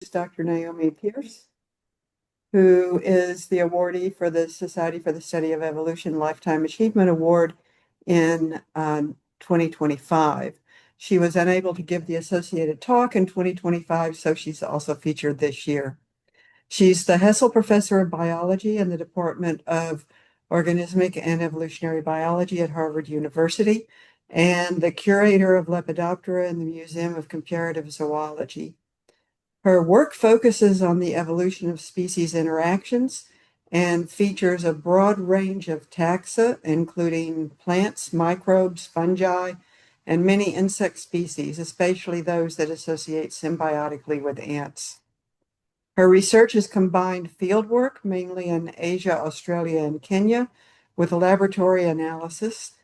Dr. Naomi Pierce, who is the awardee for the Society for the Study of Evolution Lifetime Achievement Award in 2025. She was unable to give the associated talk in 2025, so she's also featured this year. She's the Hessel Professor of Biology in the Department of Organismic and Evolutionary Biology at Harvard University and the curator of Lepidoptera in the Museum of Comparative Zoology. Her work focuses on the evolution of species interactions and features a broad range of taxa, including plants, microbes, fungi, and many insect species, especially those that associate symbiotically with ants. Her research has combined fieldwork, mainly in Asia, Australia, and Kenya, with laboratory analysis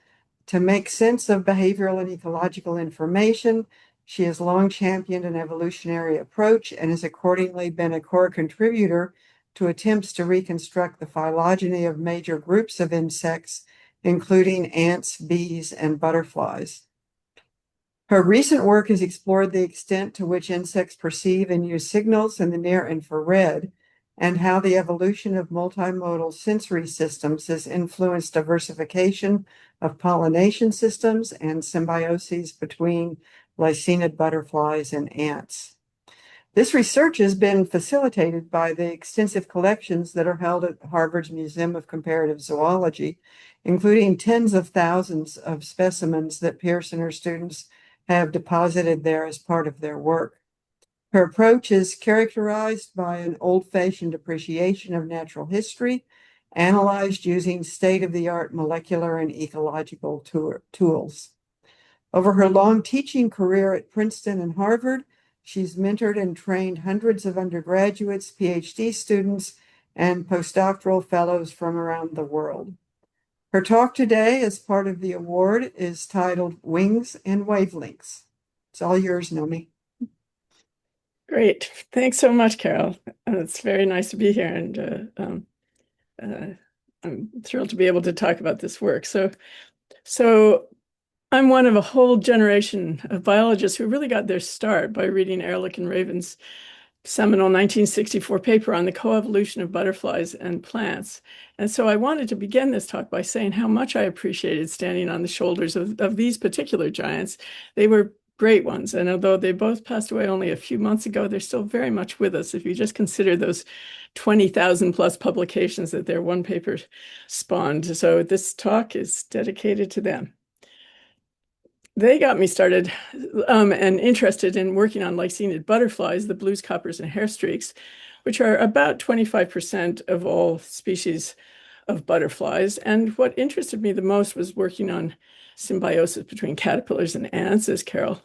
to make sense of behavioral and ecological information. She has long championed an evolutionary approach and has accordingly been a core contributor to attempts to reconstruct the phylogeny of major groups of insects, including ants, bees, and butterflies. Her recent work has explored the extent to which insects perceive and use signals in the near infrared and how the evolution of multimodal sensory systems has influenced diversification of pollination systems and symbioses between lycaenid butterflies and ants. This research has been facilitated by the extensive collections that are held at Harvard's Museum of Comparative Zoology, including tens of thousands of specimens that Pierce and her students have deposited there as part of their work. Her approach is characterized by an old-fashioned appreciation of natural history, analyzed using state-of-the-art molecular and ecological tools. Over her long teaching career at Princeton and Harvard, she's mentored and trained hundreds of undergraduates, PhD students, and postdoctoral fellows from around the world. Her talk today, as part of the award, is titled Wings and Wavelengths. It's all yours, Naomi. Great. Thanks so much, Carol. It's very nice to be here, and I'm thrilled to be able to talk about this work. So I'm one of a whole generation of biologists who really got their start by reading Ehrlich and Raven's seminal 1964 paper on the coevolution of butterflies and plants. And so I wanted to begin this talk by saying how much I appreciated standing on the shoulders of these particular giants. They were great ones. And although they both passed away only a few months ago, they're still very much with us. If you just consider those 20,000 plus publications that their one paper spawned. So this talk is dedicated to them. They got me started and interested in working on lycaenid butterflies, the blues, coppers, and hair streaks, which are about 25% of all species of butterflies. And what interested me the most was working on symbiosis between caterpillars and ants, as Carol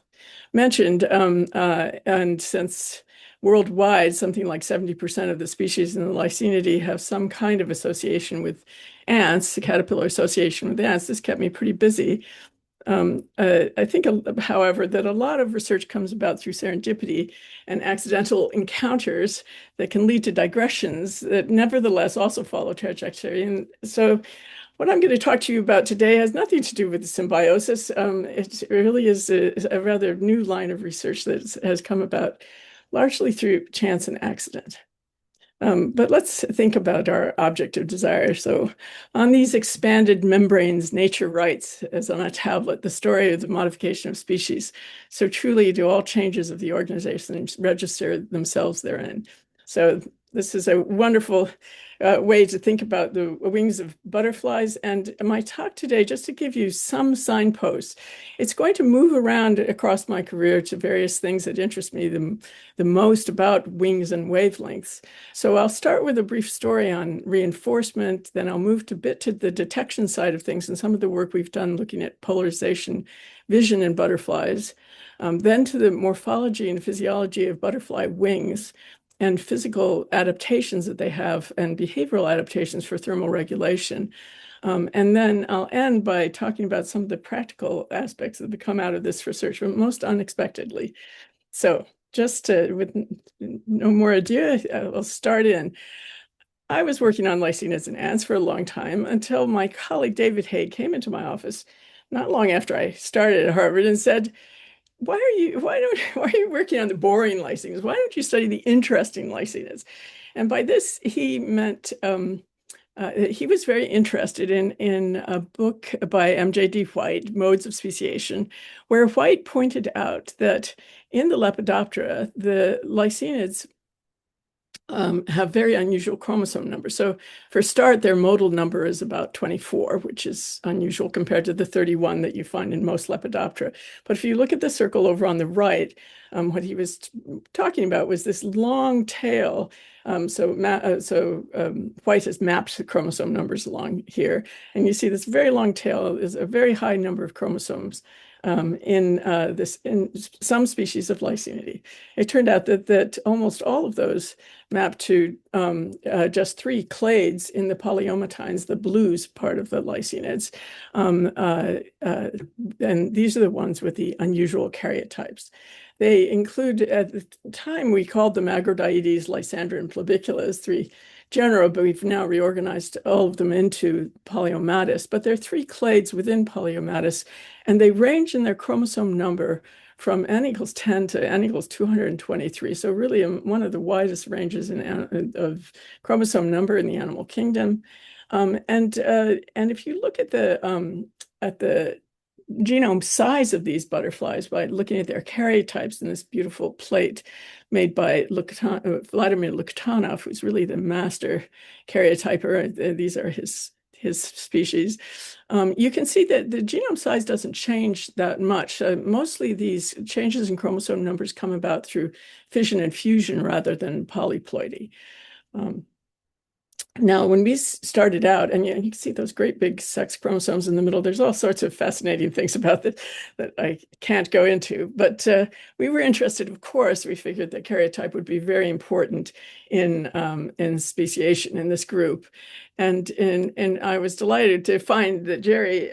mentioned. And since worldwide, something like 70% of the species in the Lycaenidae have some kind of association with ants, the caterpillar association with ants, this kept me pretty busy. I think, however, that a lot of research comes about through serendipity and accidental encounters that can lead to digressions that nevertheless also follow trajectory. And so what I'm going to talk to you about today has nothing to do with the symbiosis. It really is a rather new line of research that has come about largely through chance and accident. But let's think about our object of desire. So on these expanded membranes, nature writes, as on a tablet, the story of the modification of species. So truly do all changes of the organization register themselves therein. So this is a wonderful way to think about the wings of butterflies. And my talk today, just to give you some signposts, it's going to move around across my career to various things that interest me the most about wings and wavelengths. So I'll start with a brief story on reinforcement, then I'll move a bit to the detection side of things and some of the work we've done looking at polarization vision in butterflies, then to the morphology and physiology of butterfly wings and physical adaptations that they have and behavioral adaptations for thermal regulation. And then I'll end by talking about some of the practical aspects that have come out of this research, most unexpectedly. So just with no more ado, I'll start in. I was working on lycaenids and ants for a long time until my colleague David Haig came into my office not long after I started at Harvard and said, why are you working on the boring lysines? Why don't you study the interesting lysines? And by this, he meant he was very interested in a book by M.J.D. White, Modes of Speciation, where White pointed out that in the Lepidoptera, the lysinids have very unusual chromosome numbers. So for start, their modal number is about 24, which is unusual compared to the 31 that you find in most Lepidoptera. But if you look at the circle over on the right, what he was talking about was this long tail. White has mapped the chromosome numbers along here, and you see this very long tail is a very high number of chromosomes in some species of Lysinidae. It turned out that almost all of those map to just three clades in the polyomatines, the blues part of the lysinids. And these are the ones with the unusual karyotypes. They include, at the time, we called them Agrodioides, Lysandra, and Plabicula as three genera, but we've now reorganized all of them into Polyomatis. But there are three clades within Polyomatis, and they range in their chromosome number from n equals 10 to n equals 223. So really one of the widest ranges of chromosome number in the animal kingdom. And if you look at the genome size of these butterflies by looking at their karyotypes in this beautiful plate made by Vladimir Luktanov, who's really the master karyotyper. These are his species. You can see that the genome size doesn't change that much. Mostly these changes in chromosome numbers come about through fission and fusion rather than polyploidy. Now, when we started out, and you can see those great big sex chromosomes in the middle, there's all sorts of fascinating things about that that I can't go into. But we were interested, of course, we figured that karyotype would be very important in speciation in this group. And I was delighted to find that Jerry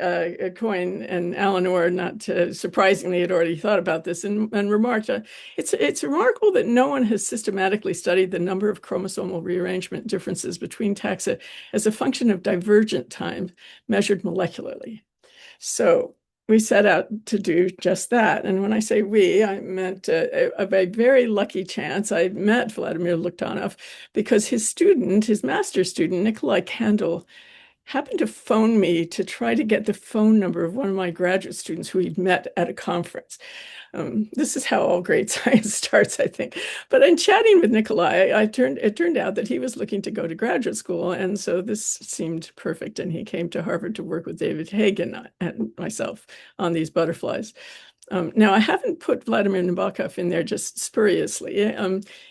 Coyne and Alan Orr, not surprisingly, had already thought about this and remarked, it's remarkable that no one has systematically studied the number of chromosomal rearrangement differences between taxa as a function of divergent time measured molecularly. So we set out to do just that. And when I say we, I meant a very lucky chance. I met Vladimir Luktanov because his master's student, Nikolai Kandel, happened to phone me to try to get the phone number of one of my graduate students who he'd met at a conference. This is how all great science starts, I think. But in chatting with Nikolai, it turned out that he was looking to go to graduate school, and so this seemed perfect. And he came to Harvard to work with David Hagen and myself on these butterflies. Now, I haven't put Vladimir Nabokov in there just spuriously.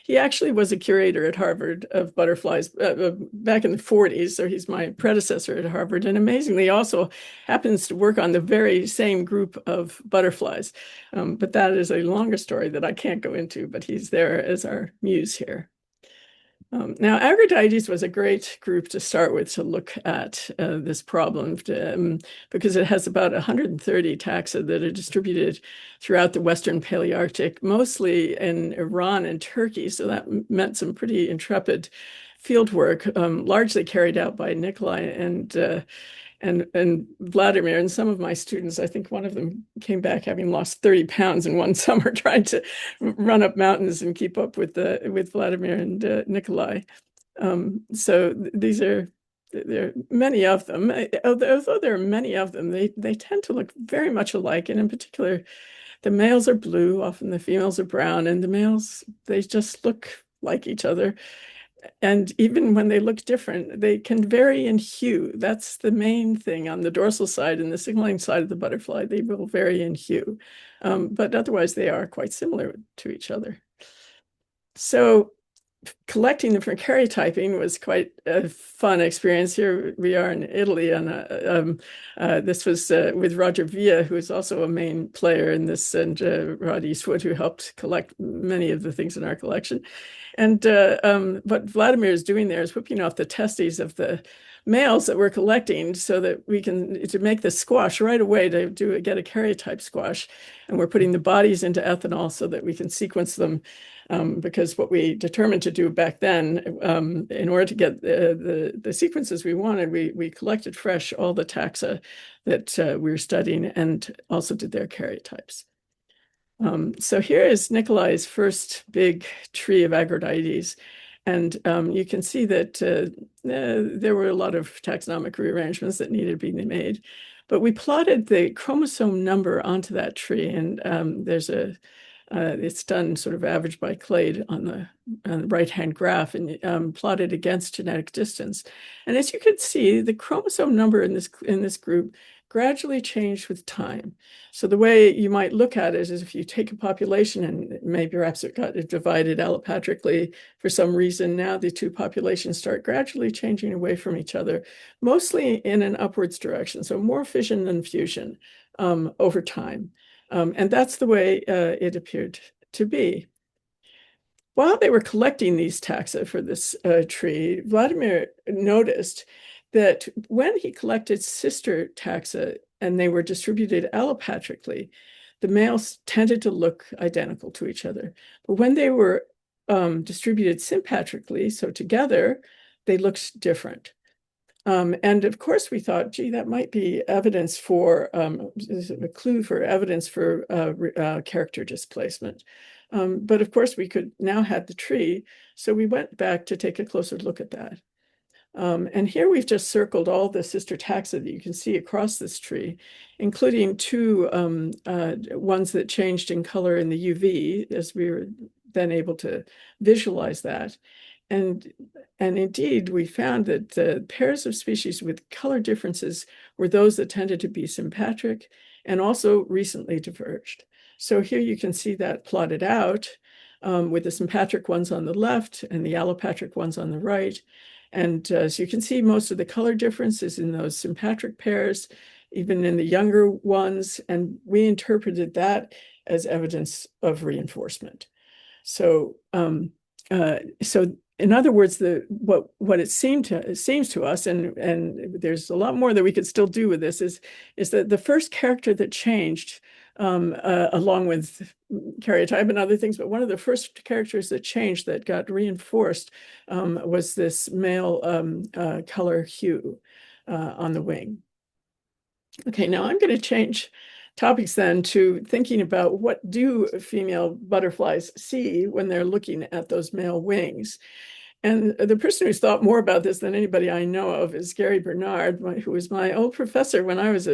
He actually was a curator at Harvard of butterflies back in the 40s, so he's my predecessor at Harvard, and amazingly also happens to work on the very same group of butterflies. But that is a longer story that I can't go into, but he's there as our muse here. Now, Agrodioides was a great group to start with to look at this problem because it has about 130 taxa that are distributed throughout the Western Palearctic, mostly in Iran and Turkey. So that meant some pretty intrepid field work, largely carried out by Nikolai and Vladimir. And some of my students, I think one of them came back having lost 30 pounds in one summer trying to run up mountains and keep up with Vladimir and Nikolai. So there are many of them. Although there are many of them, they tend to look very much alike. And in particular, the males are blue, often the females are brown, and the males, they just look like each other. And even when they look different, they can vary in hue. That's the main thing on the dorsal side and the signaling side of the butterfly. They will vary in hue, but otherwise they are quite similar to each other. So collecting them for karyotyping was quite a fun experience. Here we are in Italy, and this was with Roger Villa, who is also a main player in this, and Rod Eastwood, who helped collect many of the things in our collection. And what Vladimir is doing there is whipping off the testes of the males that we're collecting so that we can to make the squash right away to get a karyotype squash. And we're putting the bodies into ethanol so that we can sequence them. Because what we determined to do back then, in order to get the sequences we wanted, we collected fresh all the taxa that we were studying and also did their karyotypes. So here is Nikolai's first big tree of Agrodites. And you can see that there were a lot of taxonomic rearrangements that needed to be made. But we plotted the chromosome number onto that tree. And it's done sort of averaged by clade on the right-hand graph and plotted against genetic distance. And as you can see, the chromosome number in this group gradually changed with time. So the way you might look at it is if you take a population and maybe perhaps it got divided allopatrically for some reason, now the two populations start gradually changing away from each other, mostly in an upwards direction. So more fission than fusion over time. And that's the way it appeared to be. While they were collecting these taxa for this tree, Vladimir noticed that when he collected sister taxa and they were distributed allopatrically, the males tended to look identical to each other. But when they were distributed sympatrically, so together, they looked different. And of course, we thought, gee, that might be evidence for a clue for evidence for character displacement. But of course, we could now have the tree. So we went back to take a closer look at that. And here we've just circled all the sister taxa that you can see across this tree, including two ones that changed in color in the UV, as we were then able to visualize that. And indeed, we found that the pairs of species with color differences were those that tended to be sympatric and also recently diverged. So here you can see that plotted out with the sympatric ones on the left and the allopatric ones on the right. And so you can see most of the color differences in those sympatric pairs, even in the younger ones. And we interpreted that as evidence of reinforcement. So, so in other words, what it seems to us, and there's a lot more that we could still do with this, is that the first character that changed, along with karyotype and other things, but one of the first characters that changed that got reinforced was this male color hue on the wing. Okay, now I'm going to change topics then to thinking about what do female butterflies see when they're looking at those male wings. And the person who's thought more about this than anybody I know of is Gary Bernard, who was my old professor when I was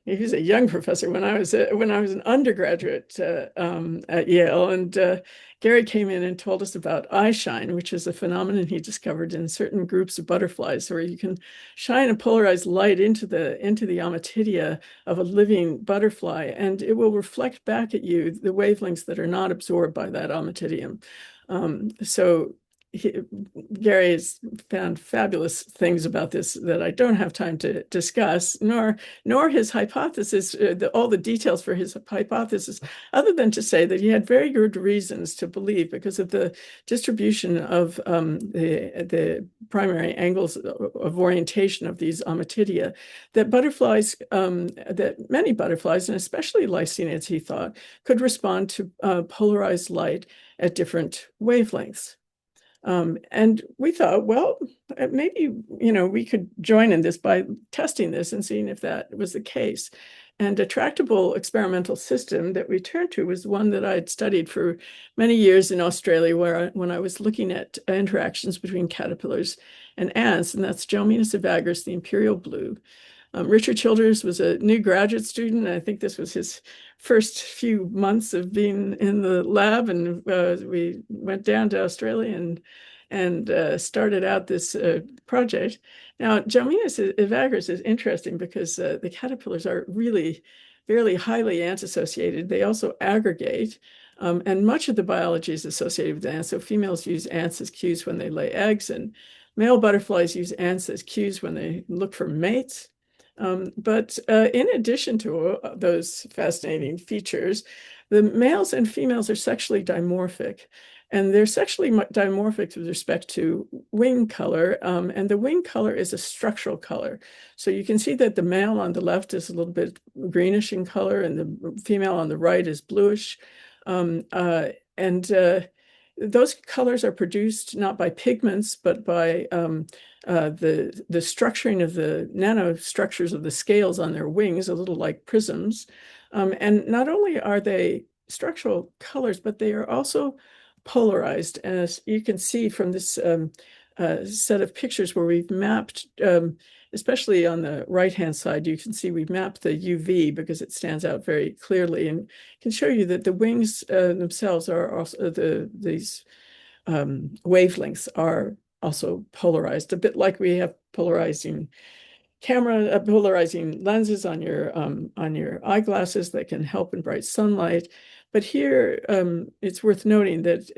he was a young professor when I was an undergraduate at Yale. And Gary came in and told us about eye shine, which is a phenomenon he discovered in certain groups of butterflies, where you can shine a polarized light into the ommatidia of a living butterfly, and it will reflect back at you the wavelengths that are not absorbed by that ommatidium. So Gary has found fabulous things about this that I don't have time to discuss, nor his hypothesis, all the details for his hypothesis, other than to say that he had very good reasons to believe, because of the distribution of the primary angles of orientation of these ommatidia, that butterflies, that many butterflies, and especially lycaenids, he thought, could respond to polarized light at different wavelengths. And we thought, well, maybe, we could join in this by testing this and seeing if that was the case. And a tractable experimental system that we turned to was one that I had studied for many years in Australia, when I was looking at interactions between caterpillars and ants, and that's Gelminus evagris, the imperial blue. Richard Childers was a new graduate student. I think this was his first few months of being in the lab, and we went down to Australia and started out this project. Now, Gelminus evagris is interesting because the caterpillars are really fairly highly ant-associated. They also aggregate, and much of the biology is associated with ants. So females use ants as cues when they lay eggs, and male butterflies use ants as cues when they look for mates. But in addition to those fascinating features, the males and females are sexually dimorphic. And they're sexually dimorphic with respect to wing color. And the wing color is a structural color. So you can see that the male on the left is a little bit greenish in color, and the female on the right is bluish. And those colors are produced not by pigments, but by the structuring of the nanostructures of the scales on their wings, a little like prisms. And not only are they structural colors, but they are also polarized. As you can see from this set of pictures where we've mapped, especially on the right-hand side, you can see we've mapped the UV because it stands out very clearly, and can show you that the wings themselves are also these wavelengths are also polarized, a bit like we have polarizing polarizing lenses on your eyeglasses that can help in bright sunlight. But here, it's worth noting that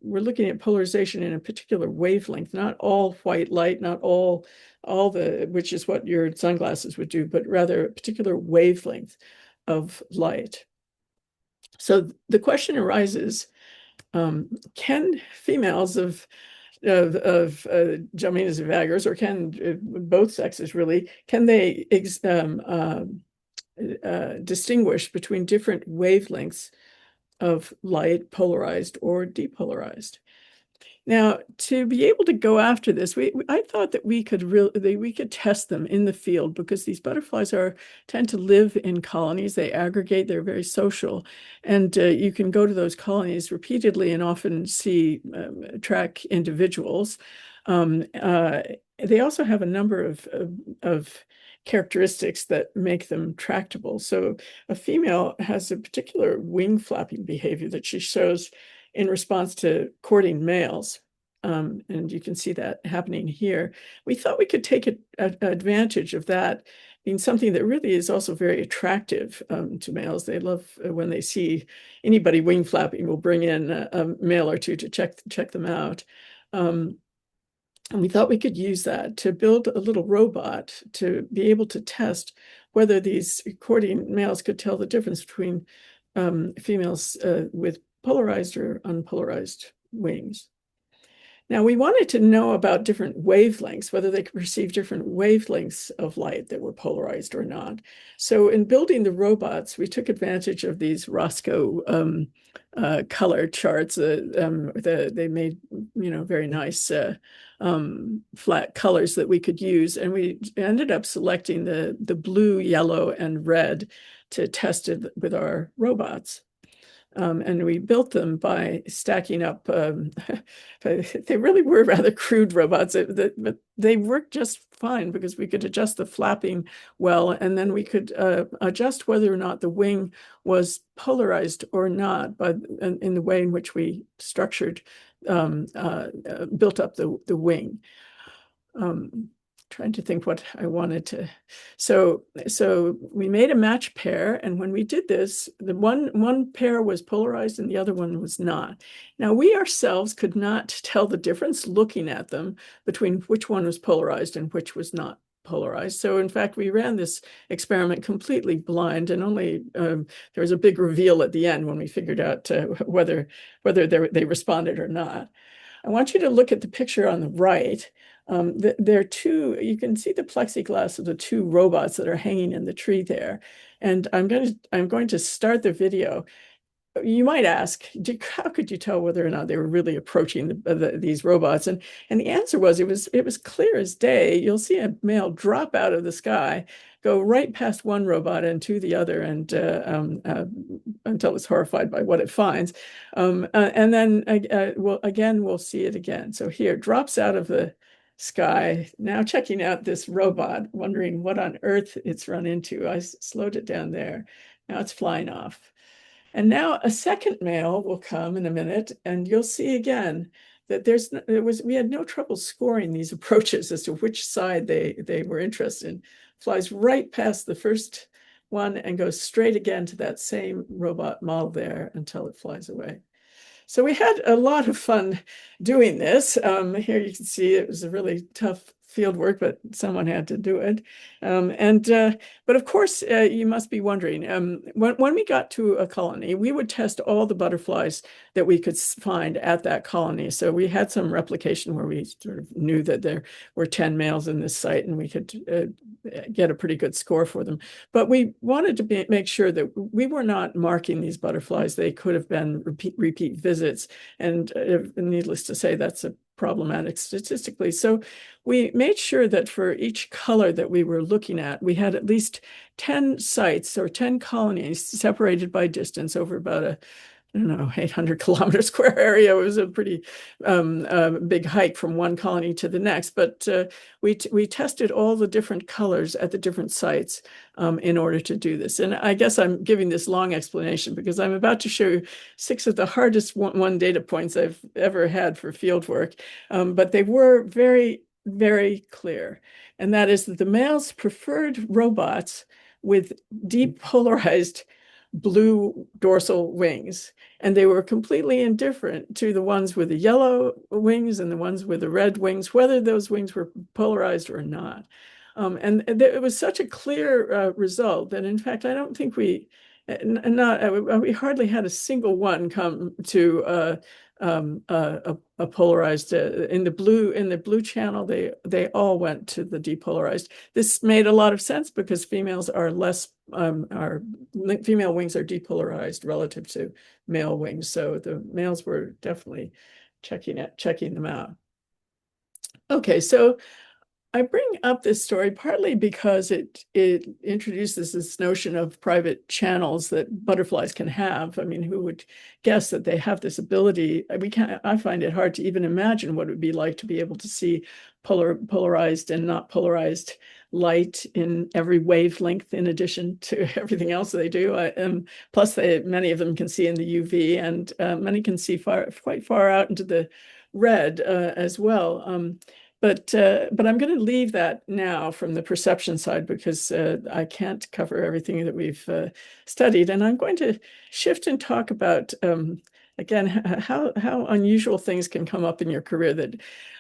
we're looking at polarization in a particular wavelength, not all white light, not all which is what your sunglasses would do, but rather a particular wavelength of light. So the question arises, can females of Gelminus vagers, or can both sexes really, can they distinguish between different wavelengths of light, polarized or depolarized? Now, to be able to go after this, I thought that we could test them in the field, because these butterflies tend to live in colonies. They aggregate. They're very social, and you can go to those colonies repeatedly and often track individuals. They also have a number of characteristics that make them tractable. So a female has a particular wing flapping behavior that she shows in response to courting males. And you can see that happening here. We thought we could take advantage of that being something that really is also very attractive to males. They love when they see anybody wing flapping, will bring in a male or two to check them out. And we thought we could use that to build a little robot to be able to test whether these courting males could tell the difference between females with polarized or unpolarized wings. Now, we wanted to know about different wavelengths, whether they could perceive different wavelengths of light that were polarized or not. So in building the robots, we took advantage of these Roscoe color charts. They made, very nice flat colors that we could use. And we ended up selecting the blue, yellow, and red to test it with our robots. And we built them by stacking up. They really were rather crude robots, but they worked just fine because we could adjust the flapping well, and then we could adjust whether or not the wing was polarized or not, but in the way in which we structured, built up the wing. Trying to think what I wanted to. So we made a match pair, and when we did this, the one pair was polarized and the other one was not. Now, we ourselves could not tell the difference looking at them between which one was polarized and which was not polarized. So in fact, we ran this experiment completely blind, and only there was a big reveal at the end when we figured out whether they responded or not. I want you to look at the picture on the right. There are two, you can see the plexiglass of the two robots that are hanging in the tree there. And I'm going to start the video. You might ask, how could you tell whether or not they were really approaching these robots? And the answer was, it was clear as day. You'll see a male drop out of the sky, go right past one robot and to the other, and until it's horrified by what it finds. And then we'll see it again. So here, drops out of the sky, now checking out this robot, wondering what on earth it's run into. I slowed it down there. Now it's flying off. And now a second male will come in a minute, and you'll see again that we had no trouble scoring these approaches as to which side they were interested in. Flies right past the first one and goes straight again to that same robot model there until it flies away. So we had a lot of fun doing this. Here you can see it was a really tough field work, but someone had to do it. But of course, you must be wondering, when we got to a colony, we would test all the butterflies that we could find at that colony. So we had some replication where we sort of knew that there were 10 males in this site, and we could get a pretty good score for them. But we wanted to make sure that we were not marking these butterflies. They could have been repeat visits. And needless to say, that's a problematic statistically. So we made sure that for each color that we were looking at, we had at least 10 sites or 10 colonies separated by distance over about a I don't know, 800 kilometer square area. It was a pretty big hike from one colony to the next. But we tested all the different colors at the different sites in order to do this. And I guess I'm giving this long explanation because I'm about to show you 6 of the hardest one data points I've ever had for field work. But they were very, very clear. And that is that the males preferred robots with deep polarized blue dorsal wings. And they were completely indifferent to the ones with the yellow wings and the ones with the red wings, whether those wings were polarized or not. And it was such a clear result that, in fact, I don't think we hardly had a single one come to a polarized in the blue channel. They all went to the depolarized. This made a lot of sense because females are less our female wings are depolarized relative to male wings, so the males were definitely checking them out. Okay, so I bring up this story partly because it introduces this notion of private channels that butterflies can have. I mean, who would guess that they have this ability? I find it hard to even imagine what it would be like to be able to see polarized and not polarized light in every wavelength in addition to everything else they do. Plus, many of them can see in the UV, and many can see quite far out into the red as well. But I'm going to leave that now from the perception side because I can't cover everything that we've studied, and I'm going to shift and talk about again how unusual things can come up in your career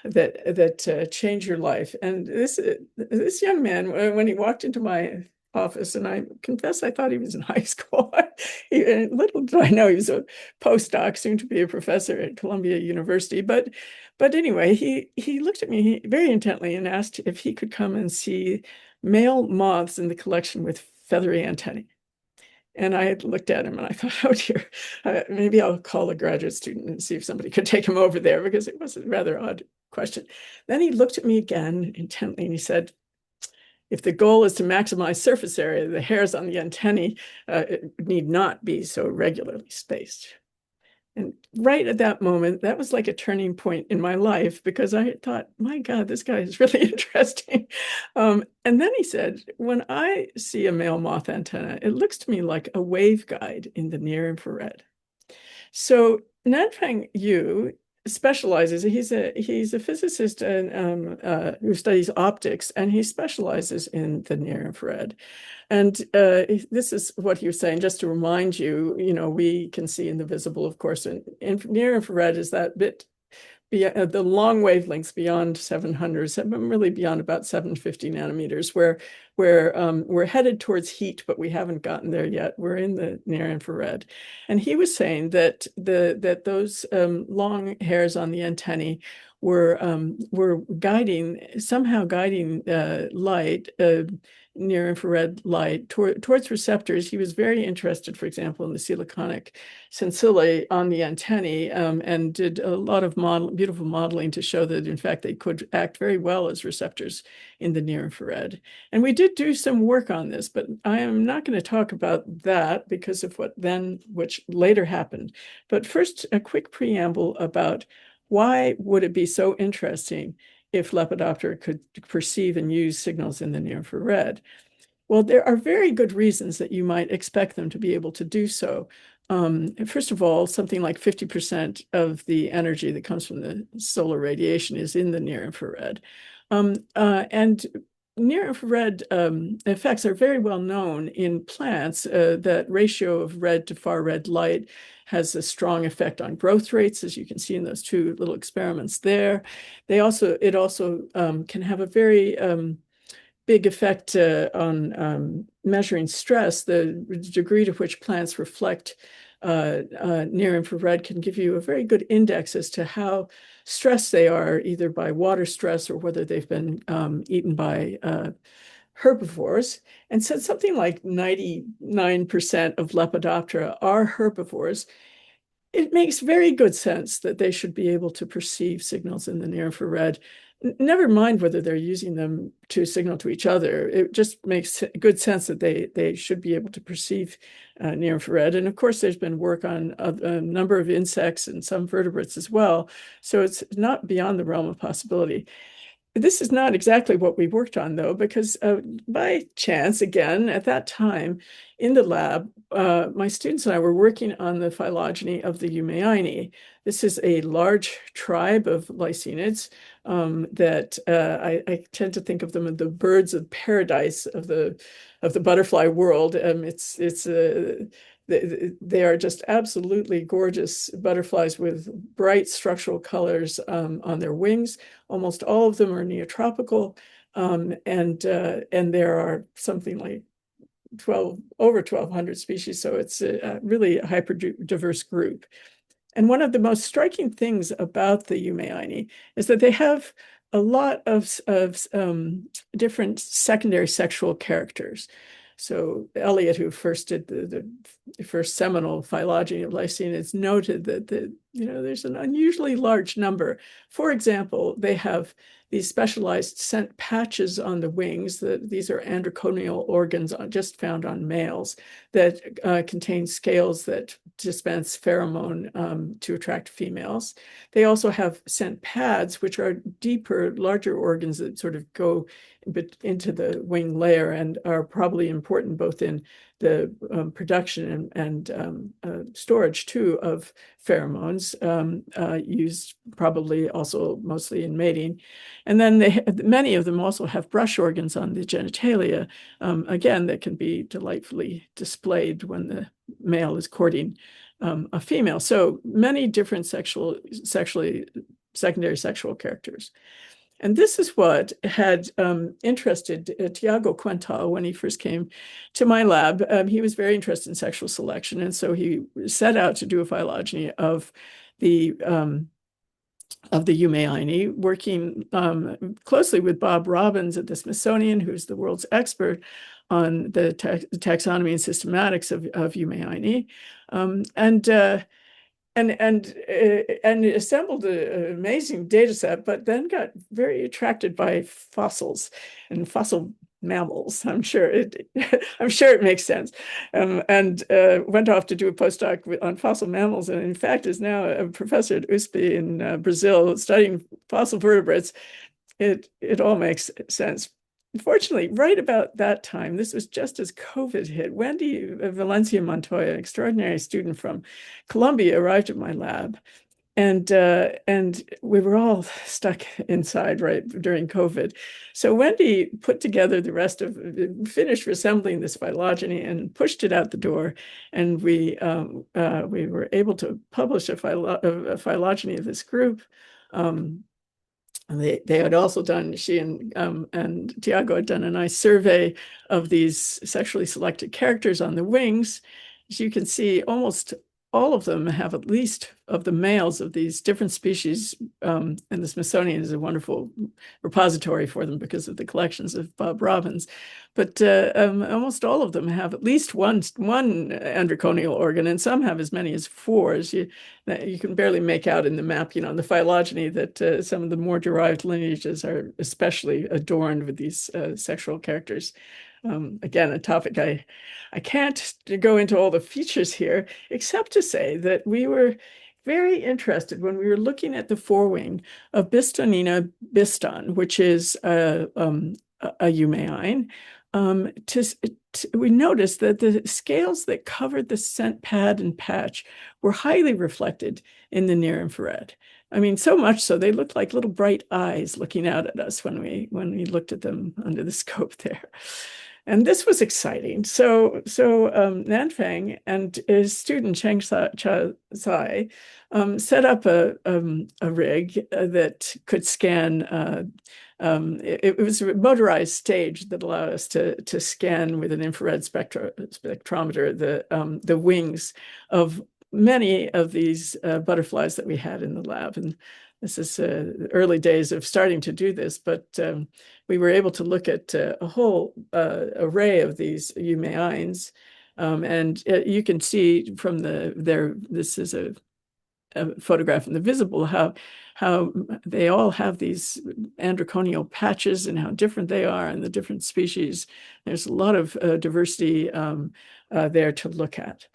that change your life. And this young man, when he walked into my office, and I confess I thought he was in high school. Little did I know he was a postdoc, soon to be a professor at Columbia University. But anyway, he looked at me very intently and asked if he could come and see male moths in the collection with feathery antennae. And I had looked at him and I thought, oh dear, maybe I'll call a graduate student and see if somebody could take him over there because it was a rather odd question. Then he looked at me again intently and he said, if the goal is to maximize surface area, the hairs on the antennae need not be so regularly spaced. And right at that moment, that was like a turning point in my life because I thought, my God, this guy is really interesting. And then he said, when I see a male moth antenna, it looks to me like a waveguide in the near infrared. So Nanfang Yu specializes. He's a physicist who studies optics, and he specializes in the near infrared. And this is what he was saying. Just to remind you, we can see in the visible, of course, and near infrared is that bit the long wavelengths beyond 700, really beyond about 750 nanometers, where we're headed towards heat, but we haven't gotten there yet. We're in the near infrared. And he was saying that those long hairs on the antennae were somehow guiding light, near infrared light towards receptors. He was very interested, for example, in the siliconic scintillae on the antennae, and did a lot of beautiful modeling to show that, in fact, they could act very well as receptors in the near infrared. And we did do some work on this, but I am not going to talk about that because of which later happened. But first, a quick preamble about why would it be so interesting if Lepidoptera could perceive and use signals in the near infrared? Well, there are very good reasons that you might expect them to be able to do so. First of all, something like 50% of the energy that comes from the solar radiation is in the near infrared. And near infrared effects are very well known in plants. That ratio of red to far red light has a strong effect on growth rates, as you can see in those 2 little experiments there. It also can have a very big effect on measuring stress. The degree to which plants reflect near infrared can give you a very good index as to how stressed they are, either by water stress or whether they've been eaten by herbivores. And said something like 99% of Lepidoptera are herbivores. It makes very good sense that they should be able to perceive signals in the near infrared. Never mind whether they're using them to signal to each other. It just makes good sense that they should be able to perceive near infrared. And of course, there's been work on a number of insects and some vertebrates as well. So it's not beyond the realm of possibility. This is not exactly what we worked on, though, because by chance, again, at that time in the lab, my students and I were working on the phylogeny of the Eumeini. This is a large tribe of lycaenids that I tend to think of them as the birds of paradise of the butterfly world. They are just absolutely gorgeous butterflies with bright structural colors on their wings. Almost all of them are neotropical, and there are something like 12 over 1,200 species. So it's really a hyper diverse group. And one of the most striking things about the Umayani is that they have a lot of different secondary sexual characters. So Eliot, who first did the first seminal phylogeny of lycaenids, noted that there's an unusually large number. For example, they have these specialized scent patches on the wings. These are androconial organs just found on males that contain scales that dispense pheromone to attract females. They also have scent pads, which are deeper, larger organs that sort of go into the wing layer and are probably important both in the production and storage too of pheromones, used probably also mostly in mating. And then many of them also have brush organs on the genitalia, again, that can be delightfully displayed when the male is courting a female. So many different secondary sexual characters. And this is what had interested Tiago Quental when he first came to my lab. He was very interested in sexual selection, and so he set out to do a phylogeny of the Umayini, working closely with Bob Robbins at the Smithsonian, who's the world's expert on the taxonomy and systematics of Umayini, and assembled an amazing data set, but then got very attracted by fossils and fossil mammals. I'm sure it makes sense, and went off to do a postdoc on fossil mammals, and in fact is now a professor at USP in Brazil studying fossil vertebrates. It all makes sense. Unfortunately, right about that time, this was just as COVID hit, Wendy Valencia Montoya, an extraordinary student from Columbia, arrived at my lab. And we were all stuck inside right during COVID. So Wendy put together finished assembling this phylogeny and pushed it out the door. And we were able to publish a phylogeny of this group. They had also done, she and Tiago had done a nice survey of these sexually selected characters on the wings. As you can see, almost all of them have at least of the males of these different species, and the Smithsonian is a wonderful repository for them because of the collections of Bob Robbins. But almost all of them have at least one androconial organ, and some have as many as four. As you can barely make out in the map, the phylogeny, that some of the more derived lineages are especially adorned with these sexual characters. Again, a topic I can't go into all the features here, except to say that we were very interested when we were looking at the forewing of Bistonina biston, which is a eumaine. We noticed that the scales that covered the scent pad and patch were highly reflected in the near infrared. I mean, so much so they looked like little bright eyes looking out at us when we looked at them under the scope there. And this was exciting. So Nanfang and his student Cheng Tsai set up a rig that could scan. It was a motorized stage that allowed us to scan with an infrared spectrometer the wings of many of these butterflies that we had in the lab. And this is the early days of starting to do this, but we were able to look at a whole array of these eumaines. And you can see from this is a photograph in the visible, how they all have these androconial patches and how different they are and the different species. There's a lot of diversity there to look at.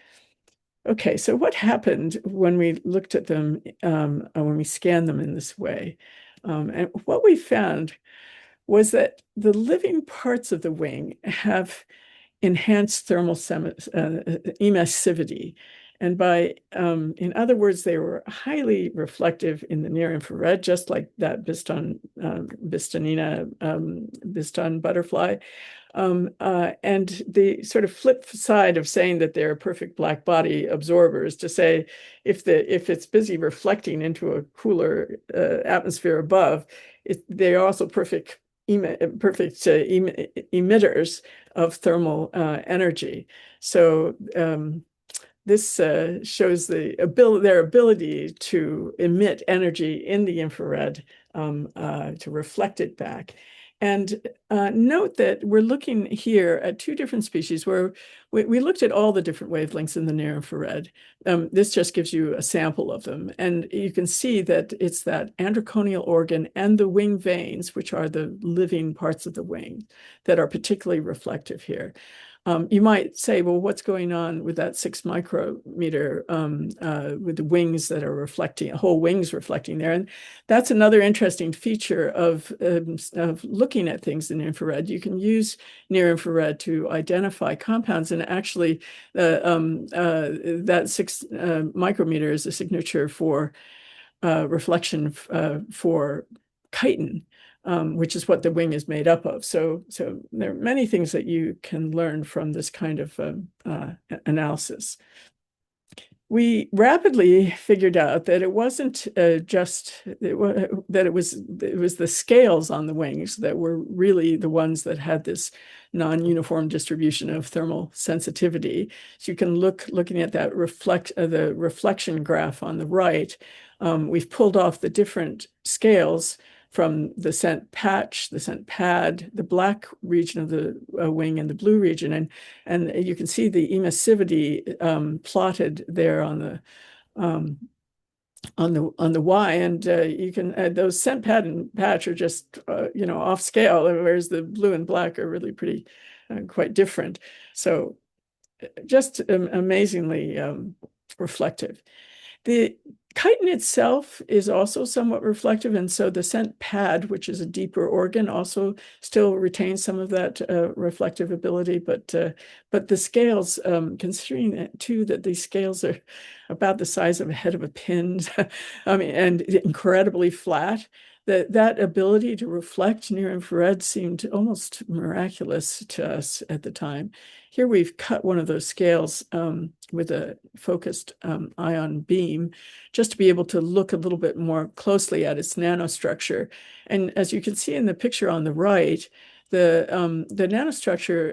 Okay, so what happened when we looked at them, when we scanned them in this way? And what we found was that the living parts of the wing have enhanced thermal emissivity. And in other words, they were highly reflective in the near infrared, just like that biston butterfly. And the sort of flip side of saying that they're perfect black body absorbers to say if it's busy reflecting into a cooler atmosphere above, they are also perfect emitters of thermal energy. So this shows their ability to emit energy in the infrared to reflect it back. And note that we're looking here at two different species where we looked at all the different wavelengths in the near infrared. This just gives you a sample of them. And you can see that it's that androconial organ and the wing veins, which are the living parts of the wing, that are particularly reflective here. You might say, well, what's going on with that 6 micrometer with the wings that are reflecting, whole wings reflecting there? And that's another interesting feature of looking at things in infrared. You can use near infrared to identify compounds, and actually that 6 micrometer is a signature for reflection for chitin. Which is what the wing is made up of. So there are many things that you can learn from this kind of analysis. We rapidly figured out that it wasn't that it was the scales on the wings that were really the ones that had this non-uniform distribution of thermal sensitivity. So you can looking at that the reflection graph on the right. We've pulled off the different scales from the scent patch, the scent pad, the black region of the wing, and the blue region, and you can see the emissivity plotted there on the Y, and you can those scent pad and patch are just off scale, whereas the blue and black are really pretty quite different. So just amazingly reflective. The chitin itself is also somewhat reflective, and so the scent pad, which is a deeper organ, also still retains some of that reflective ability. But the scales, considering that, too, that these scales are about the size of a head of a pin, I mean, and incredibly flat, that ability to reflect near infrared seemed almost miraculous to us at the time. Here we've cut one of those scales with a focused ion beam just to be able to look a little bit more closely at its nanostructure. And as you can see in the picture on the right, the nanostructure,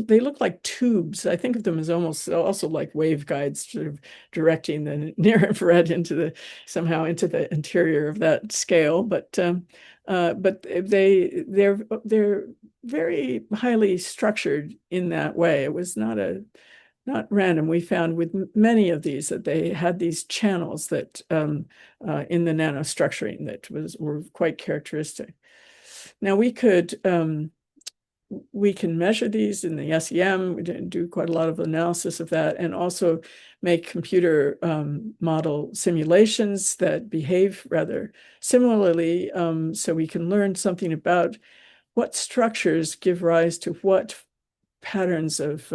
they look like tubes. I think of them as almost also like waveguides, sort of directing the near infrared somehow into the interior of that scale. But they're very highly structured in that way. It was not random. We found with many of these that they had these channels that in the nanostructuring that were quite characteristic. Now we can measure these in the SEM. We do quite a lot of analysis of that, and also make computer model simulations that behave rather similarly, so we can learn something about what structures give rise to what patterns of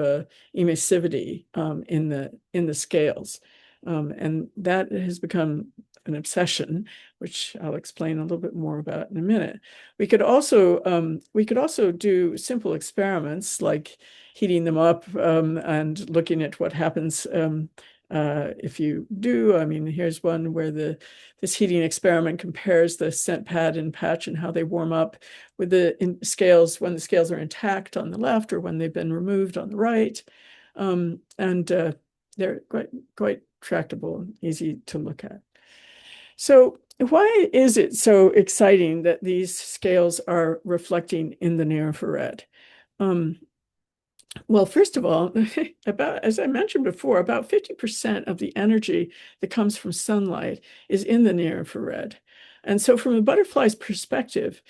emissivity in the scales. And that has become an obsession, which I'll explain a little bit more about in a minute. We could also do simple experiments like heating them up and looking at what happens if you do. I mean, here's one where this heating experiment compares the scent pad and patch and how they warm up with the scales when the scales are intact on the left or when they've been removed on the right. And they're quite tractable and easy to look at. So why is it so exciting that these scales are reflecting in the near infrared? Well, first of all, about as I mentioned before, about 50% of the energy that comes from sunlight is in the near infrared. And so from a butterfly's perspective,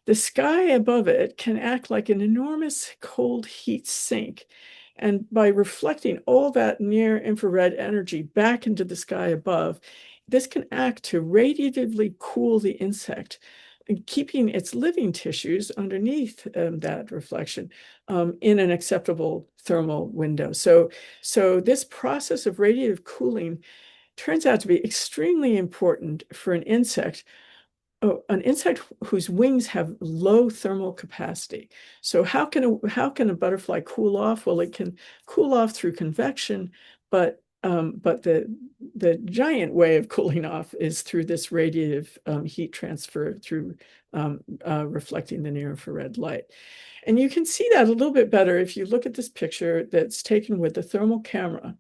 the sky above it can act like an enormous cold heat sink. And by reflecting all that near infrared energy back into the sky above, this can act to radiatively cool the insect, keeping its living tissues underneath that reflection in an acceptable thermal window. So this process of radiative cooling turns out to be extremely important for an insect whose wings have low thermal capacity. So how can a butterfly cool off? Well, it can cool off through convection, but the giant way of cooling off is through this radiative heat transfer through reflecting the near infrared light. And you can see that a little bit better if you look at this picture that's taken with the thermal camera.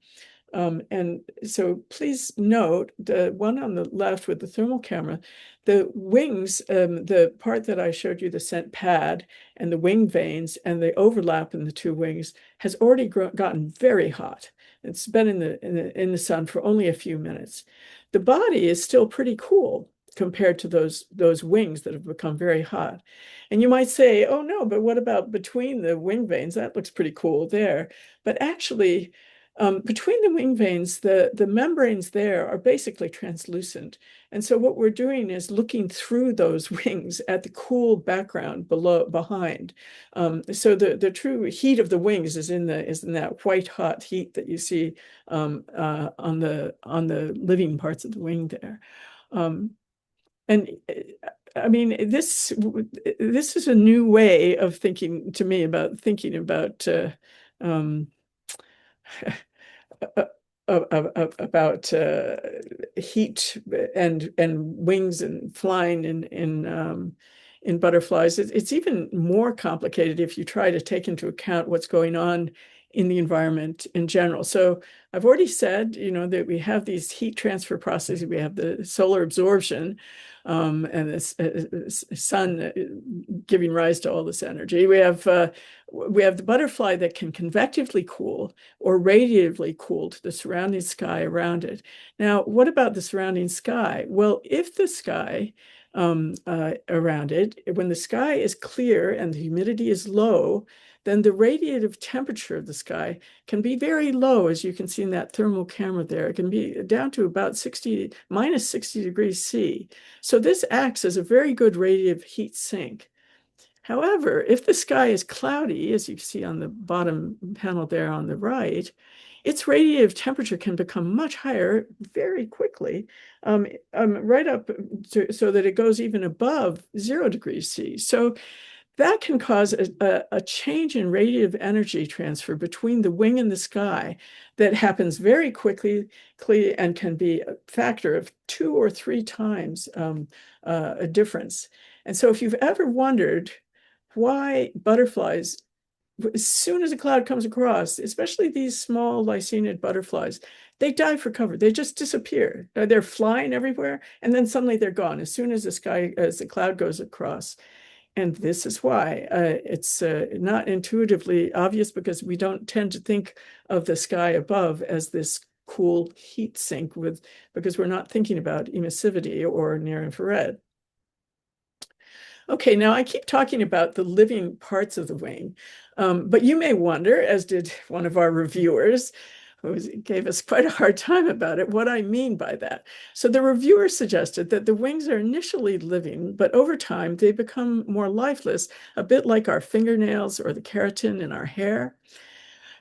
And so please note the one on the left with the thermal camera, the wings, the part that I showed you, the scent pad and the wing veins and the overlap in the two wings has already gotten very hot. It's been in the sun for only a few minutes. The body is still pretty cool compared to those wings that have become very hot. And you might say, oh no, but what about between the wing veins? That looks pretty cool there. But actually, between the wing veins, the membranes there are basically translucent. And so what we're doing is looking through those wings at the cool background behind. So the true heat of the wings is in that white hot heat that you see on the living parts of the wing there. Um, and I mean, this is a new way of thinking to me about thinking about um, uh, about heat and wings and flying in butterflies. It's even more complicated if you try to take into account what's going on in the environment in general. So I've already said, that we have these heat transfer processes. We have the solar absorption, and this sun giving rise to all this energy. We have the butterfly that can convectively cool or radiatively cool to the surrounding sky around it. Now, what about the surrounding sky? Well, if the sky around it, when the sky is clear and the humidity is low, then the radiative temperature of the sky can be very low, as you can see in that thermal camera there. It can be down to about minus 60 degrees C. So this acts as a very good radiative heat sink. However, if the sky is cloudy, as you see on the bottom panel there on the right, its radiative temperature can become much higher very quickly, right up so that it goes even above 0 degrees C. So that can cause a change in radiative energy transfer between the wing and the sky that happens very quickly and can be a factor of 2 or 3 times a difference. And so if you've ever wondered why butterflies, as soon as a cloud comes across, especially these small lycaenid butterflies, they dive for cover. They just disappear. They're flying everywhere, and then suddenly they're gone as soon as the cloud goes across. And this is why it's not intuitively obvious, because we don't tend to think of the sky above as this cool heat sink because we're not thinking about emissivity or near infrared. Okay, now I keep talking about the living parts of the wing, but you may wonder, as did one of our reviewers, who gave us quite a hard time about it, what I mean by that. So the reviewer suggested that the wings are initially living, but over time they become more lifeless, a bit like our fingernails or the keratin in our hair.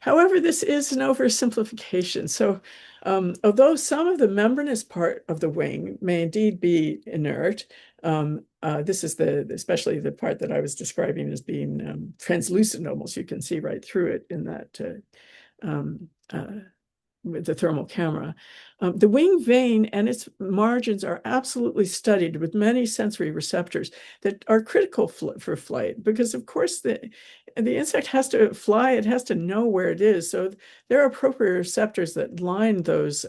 However, this is an oversimplification. So, although some of the membranous part of the wing may indeed be inert, this is especially the part that I was describing as being translucent almost. You can see right through it in that um, with the thermal camera. The wing vein and its margins are absolutely studied with many sensory receptors that are critical for flight, because of course the insect has to fly, it has to know where it is. So there are appropriate receptors that line those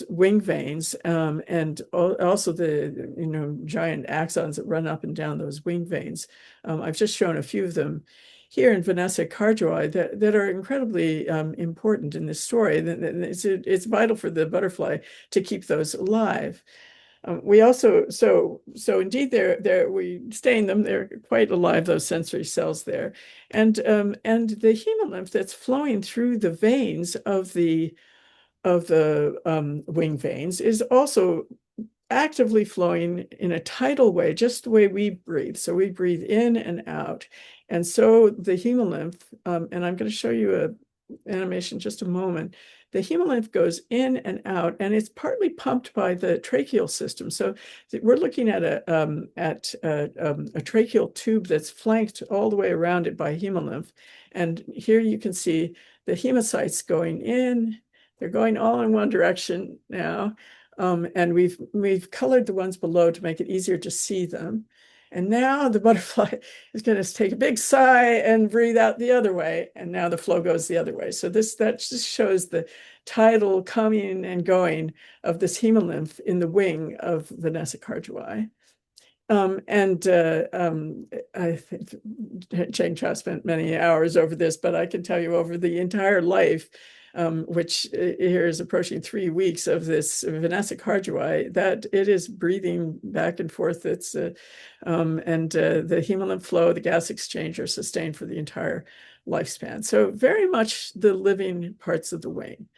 wing veins, and also the giant axons that run up and down those wing veins. I've just shown a few of them here in Vanessa Carjoy that are incredibly important in this story. It's vital for the butterfly to keep those alive. We also so indeed we stain them. They're quite alive, those sensory cells there, and the hemolymph that's flowing through the veins of the wing veins is also actively flowing in a tidal way, just the way we breathe. So we breathe in and out. And so the hemolymph, and I'm going to show you a animation in just a moment. The hemolymph goes in and out, and it's partly pumped by the tracheal system. So we're looking at a tracheal tube that's flanked all the way around it by hemolymph. And here you can see the hemocytes going in. They're going all in one direction now. And we've colored the ones below to make it easier to see them. And now the butterfly is going to take a big sigh and breathe out the other way. And now the flow goes the other way. So that just shows the tidal coming and going of this hemolymph in the wing of Vanessa carjoy. I think Cheng Cha spent many hours over this, but I can tell you over the entire life, which here is approaching 3 weeks of this Vanessa carjoy, that it is breathing back and forth. The hemolymph flow, the gas exchange are sustained for the entire lifespan. So very much the living parts of the wing.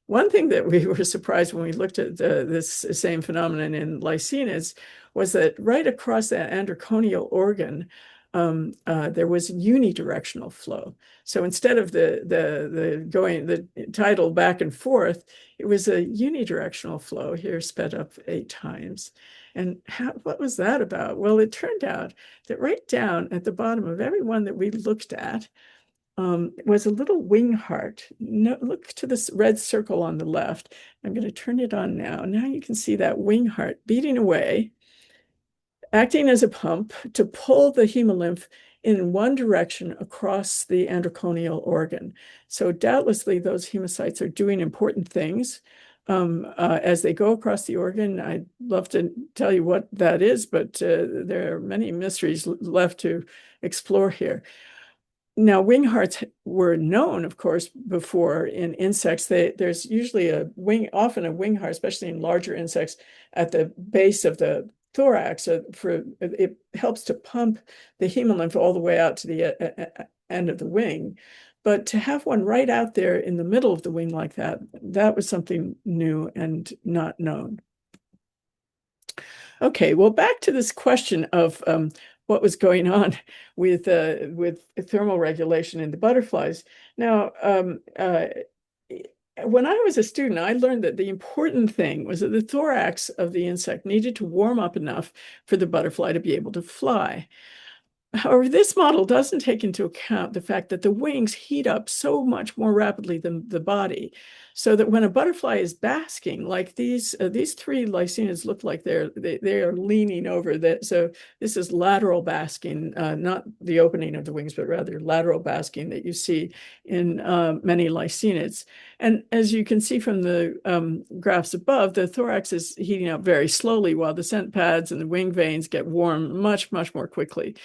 One thing that we were surprised when we looked at this same phenomenon in Lycaenids was that right across that androconial organ, there was unidirectional flow. So instead of the tidal back and forth, it was a unidirectional flow here sped up 8 times. And what was that about? Well, it turned out that right down at the bottom of every one that we looked at, was a little wing heart. No, look to this red circle on the left. I'm going to turn it on now. Now you can see that wing heart beating away, acting as a pump to pull the hemolymph in one direction across the androconial organ. So doubtlessly those hemocytes are doing important things as they go across the organ. I'd love to tell you what that is, but there are many mysteries left to explore here. Now, wing hearts were known, of course, before in insects. There's usually often a wing heart, especially in larger insects, at the base of the thorax. It helps to pump the hemolymph all the way out to the end of the wing. But to have one right out there in the middle of the wing like that was something new and not known. Okay, well, back to this question of what was going on with thermal regulation in the butterflies. Now, when I was a student, I learned that the important thing was that the thorax of the insect needed to warm up enough for the butterfly to be able to fly. However, this model doesn't take into account the fact that the wings heat up so much more rapidly than the body, so that when a butterfly is basking, like these 3 Lycaenids look like they are leaning over. So this is lateral basking, not the opening of the wings, but rather lateral basking that you see in many Lycaenids. And as you can see from the graphs above, the thorax is heating up very slowly, while the scent pads and the wing veins get warm much, much more quickly.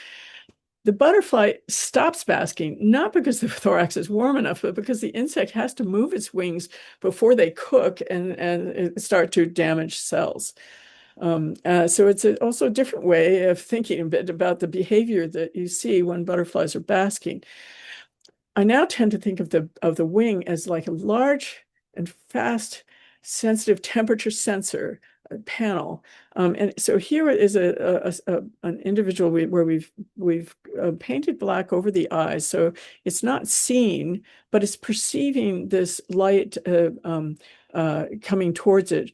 The butterfly stops basking, not because the thorax is warm enough, but because the insect has to move its wings before they cook and start to damage cells. So it's also a different way of thinking a bit about the behavior that you see when butterflies are basking. I now tend to think of the wing as like a large and fast, sensitive temperature sensor panel. And so here is an individual where we've painted black over the eyes, so it's not seen, but it's perceiving this light coming towards it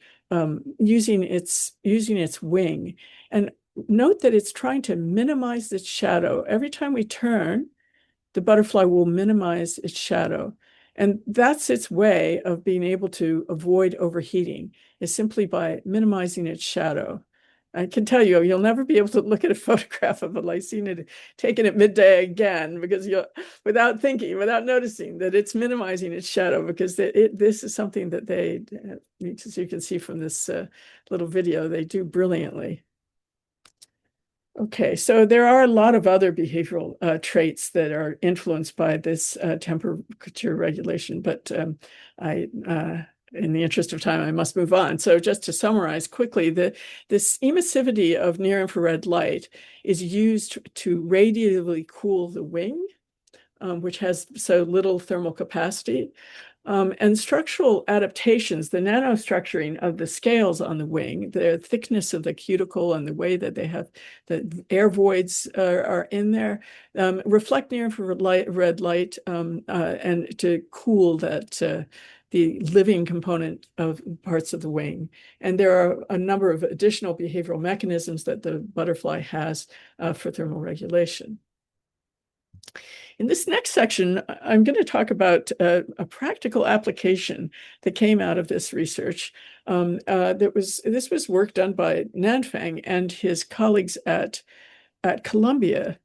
using its wing. And note that it's trying to minimize its shadow. Every time we turn, the butterfly will minimize its shadow. And that's its way of being able to avoid overheating, is simply by minimizing its shadow. I can tell you, you'll never be able to look at a photograph of a Lycaenid taken at midday again, because without noticing that it's minimizing its shadow, because this is something that as you can see from this little video, they do brilliantly. Okay, so there are a lot of other behavioral traits that are influenced by this temperature regulation, but in the interest of time, I must move on. So just to summarize quickly, this emissivity of near-infrared light is used to radiatively cool the wing, which has so little thermal capacity. And structural adaptations, the nanostructuring of the scales on the wing, the thickness of the cuticle and the way that they have the air voids are in there, reflect near-infrared red light and to cool that the living component of parts of the wing. And there are a number of additional behavioral mechanisms that the butterfly has for thermal regulation. In this next section, I'm going to talk about a practical application that came out of this research. This was work done by Nanfang and his colleagues at Columbia.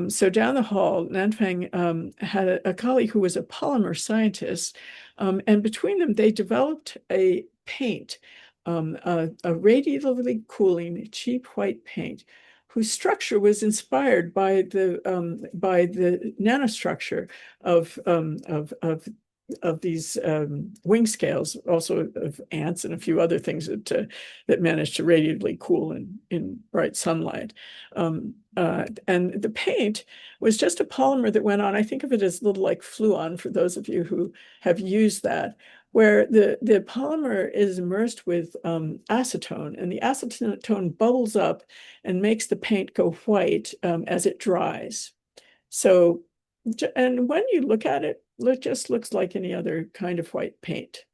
So down the hall, Nanfang had a colleague who was a polymer scientist, and between them, they developed a paint, a radiatively cooling cheap white paint whose structure was inspired by the nanostructure of these wing scales, also of ants and a few other things that managed to radiatively cool in bright sunlight. And the paint was just a polymer that went on. I think of it as a little like Fluon for those of you who have used that, where the polymer is immersed with acetone, and the acetone bubbles up and makes the paint go white as it dries. So, and when you look at it, it just looks like any other kind of white paint,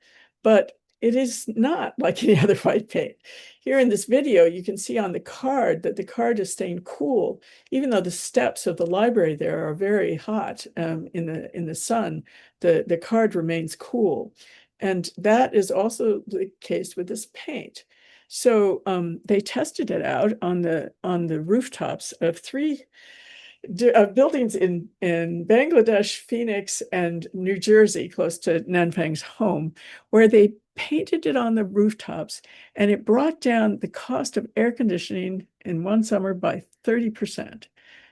but it is not like any other white paint. Here in this video, you can see on the card that the card is staying cool, even though the steps of the library there are very hot in the sun, the card remains cool. And that is also the case with this paint. So they tested it out on the rooftops of three buildings in Bangladesh, Phoenix, and New Jersey, close to Nanfang's home, where they painted it on the rooftops, and it brought down the cost of air conditioning in one summer by 30%.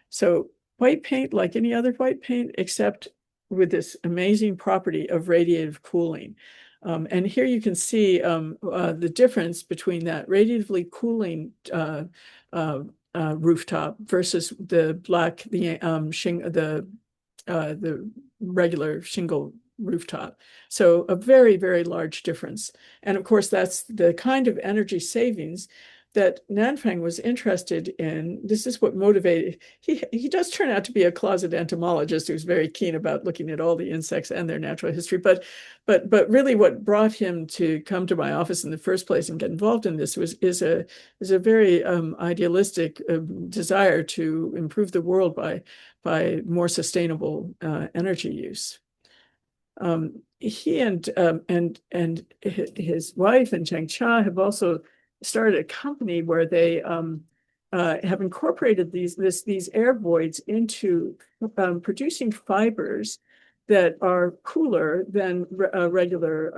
So white paint, like any other white paint, except with this amazing property of radiative cooling. And here you can see the difference between that radiatively cooling rooftop versus the regular shingle rooftop. So a very, very large difference. And of course, that's the kind of energy savings that Nanfang was interested in. This is what motivated, he does turn out to be a closet entomologist who's very keen about looking at all the insects and their natural history. But really what brought him to come to my office in the first place and get involved in this is a very idealistic desire to improve the world by more sustainable energy use. He and his wife and Chang Cha have also started a company where they have incorporated these air voids into producing fibers that are cooler than regular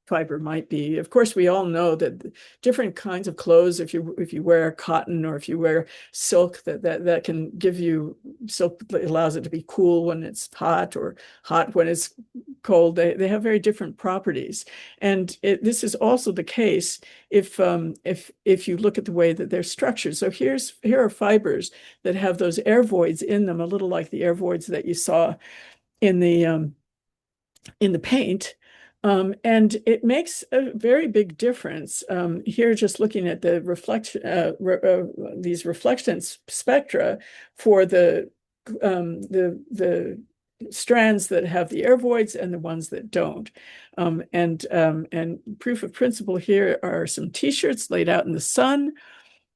fiber might be. Of course, we all know that different kinds of clothes, if you wear cotton or if you wear silk, that can give you silk that allows it to be cool when it's hot or hot when it's cold. They have very different properties, and this is also the case if you look at the way that they're structured. So here are fibers that have those air voids in them, a little like the air voids that you saw in the paint. And it makes a very big difference. Here, just looking at the these reflectance spectra for the strands that have the air voids and the ones that don't. And proof of principle here are some T-shirts laid out in the sun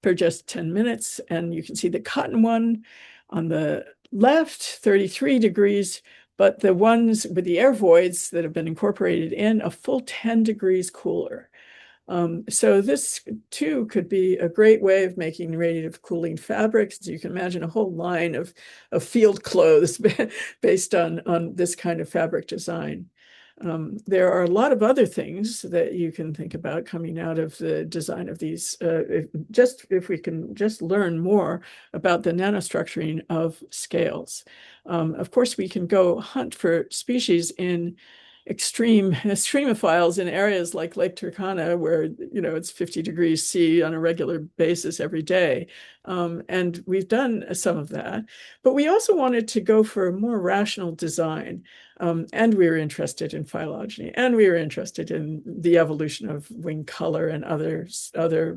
for just 10 minutes. And you can see the cotton one on the left, 33 degrees, but the ones with the air voids that have been incorporated in a full 10 degrees cooler. So this too could be a great way of making radiative cooling fabrics. So you can imagine a whole line of field clothes based on this kind of fabric design. There are a lot of other things that you can think about coming out of the design of these. If we can just learn more about the nanostructuring of scales. Of course, we can go hunt for species in extremophiles in areas like Lake Turkana, where it's 50 degrees C on a regular basis every day. And we've done some of that. But we also wanted to go for a more rational design. And we were interested in phylogeny, and we were interested in the evolution of wing color and